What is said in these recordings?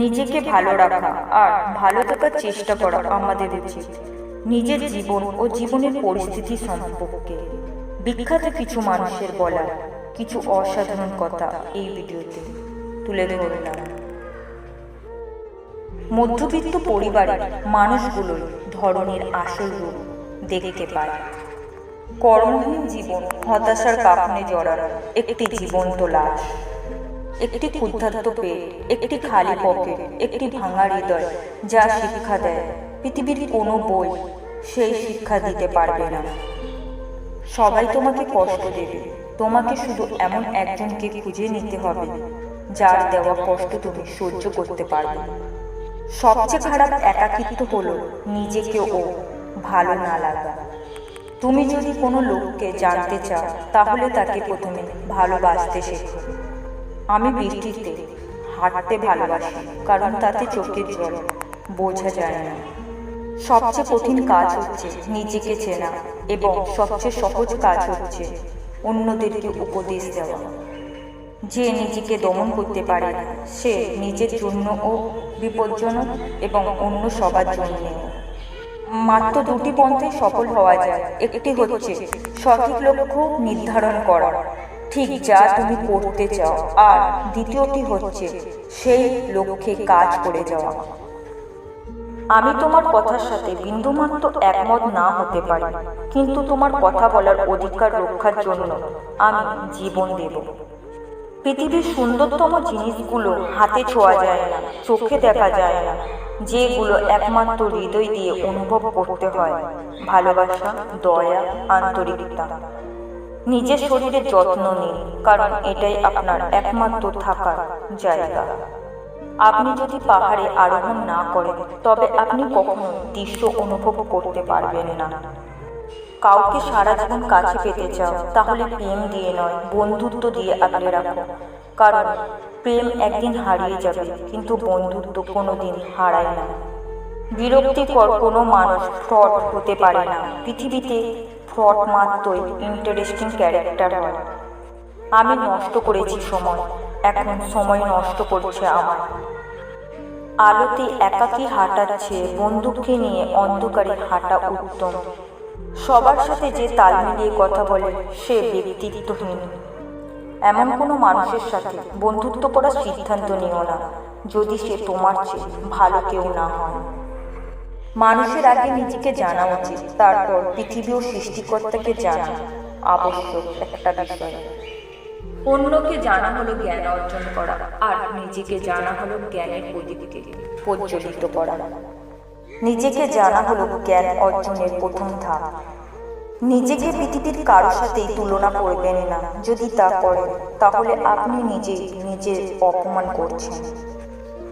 নিজেকে ভালো রাখা আর ভালো থাকার চেষ্টা করা আমাদের উচিত। নিজের জীবন ও জীবনের পরিস্থিতি সম্পর্কে বিখ্যাত কিছু মানুষের বলা কিছু অসাধারণ কথা এই ভিডিওতে তুলে ধরলাম। মধ্যবিত্ত পরিবারের মানুষগুলোই ধরনের আসল রূপ দেখতে পায়। কর্মহীন জীবন হতাশার কাঁপনে জড়ানো একটি জীবন্ত লাশ, একটি ক্ষুধার্ত পেট, একটি খালি পকেট, একটি ভাঙা হৃদয় যা শিক্ষা দেয় পৃথিবীর কোনো বই সেই শিক্ষা দিতে পারবে না। সবাই তোমাকে কষ্ট দেবে, তোমাকে শুধু এমন একজনকে খুঁজে নিতে হবে যার দেওয়া কষ্ট তুমি সহ্য করতে পারবে। সবচেয়ে খারাপ একাকিত্ব হলো নিজেকেও ভালো না লাগা। তুমি যদি কোনো লোককে জানতে চাও তাহলে তাকে প্রথমে ভালোবাসতে শেখো। আমি বৃষ্টিতে হাঁটতে ভালোবাসি কারণ তাতে চোখের জল বোঝা যায় না। সবচেয়ে কঠিন কাজ হচ্ছে নিজেকে চেনা এবং সবচেয়ে সহজ কাজ হচ্ছে অন্যদেরকে উপদেশ দেওয়া। যে নিজেকে দমন করতে পারে না সে নিজের জন্যও বিপজ্জনক এবং অন্য সবার জন্য। মাত্র দুটি পন্থায় সফল হওয়া যায়। একটি হচ্ছে সঠিক লক্ষ্য নির্ধারণ করা, ঠিক যা তুমি করতে চাও, আর দ্বিতীয়টি হচ্ছে সেই লক্ষ্যে কাজ করে যাওয়া। আমি তোমার কথার সাথে বিন্দুমাত্র একমত না হতে পারি, কিন্তু তোমার কথা বলার অধিকার রক্ষার জন্য আমি জীবন দেব। পৃথিবীর সুন্দরতম জিনিসগুলো হাতে ছোঁয়া যায় না, চোখে দেখা যায় না, যেগুলো একমাত্র হৃদয় দিয়ে অনুভব করতে হয়। ভালোবাসা, দয়া, আন্তরিকতা। নিজের শরীরের যত্ন নিন, কারণ এটাই আপনার একমাত্র থাকার জায়গা। আপনি যদি পাহাড়ে আরোহণ না করেন তবে আপনি কখনো দৃশ্য অনুভব করতে পারবেন না। কাউকে সারা জীবন কাছে পেতে চাও তাহলে প্রেম দিয়ে নয়, বন্ধুত্ব দিয়ে আগলে রাখো। কারণ প্রেম একদিন হারিয়ে যাবে, কিন্তু বন্ধুত্ব কোনোদিন হারায় না। বিরক্তিকর কোনো মানুষ ফ্রড হতে পারে না। পৃথিবীতে ফ্রড মাত্রই ইন্টারেস্টিং ক্যারেক্টার হয়। আমি নষ্ট করেছি সময়, এখন সময় নষ্ট করছে আমার। আলোতে একাকী হাঁটার চেয়ে বন্দুককে নিয়ে অন্ধকারে হাঁটা উত্তম। সবার সাথে যে তাল মিলিয়ে কথা বলে সে ব্যক্তিত্বহীন। এমন কোনো মানুষের সাথে বন্ধুত্ব করার সিদ্ধান্ত নিও না যদি সে তোমার চেয়ে ভালো কেউ না হয়। মানুষের আগে নিজেকে জানা উচিত, তারপর পৃথিবী ও সৃষ্টিকর্তাকে জানা আবশ্যক একটা বিষয়। অন্যকে জানা হলো জ্ঞান অর্জন করা, আর নিজেকে জানা হলো জ্ঞানের প্রদীপকে প্রজ্বলিত করা। নিজেকে জানা হলো জ্ঞান অর্জনের প্রথম ধাপ। নিজেকে পৃথিবীর কারো সাথেই তুলনা করবেন না। যদি তা করেন তাহলে আপনি নিজের অপমান করছেন।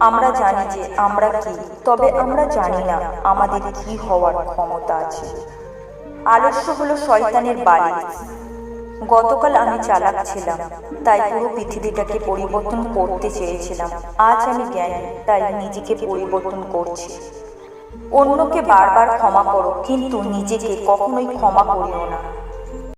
আমরা জানি যে আমরা কি, তবে আমরা জানি না আমাদের কি হওয়ার ক্ষমতা আছে। আলস্য হলো শয়তানের বালিশ। গতকাল আমি চালাক ছিলাম, তাই পুরো পৃথিবীটাকে পরিবর্তন করতে চেয়েছিলাম। আজ আমি জ্ঞানী, তাই নিজেকে পরিবর্তন করছি। অন্যকে বারবার ক্ষমা করো, কিন্তু নিজেকে কখনোই ক্ষমা করিও না।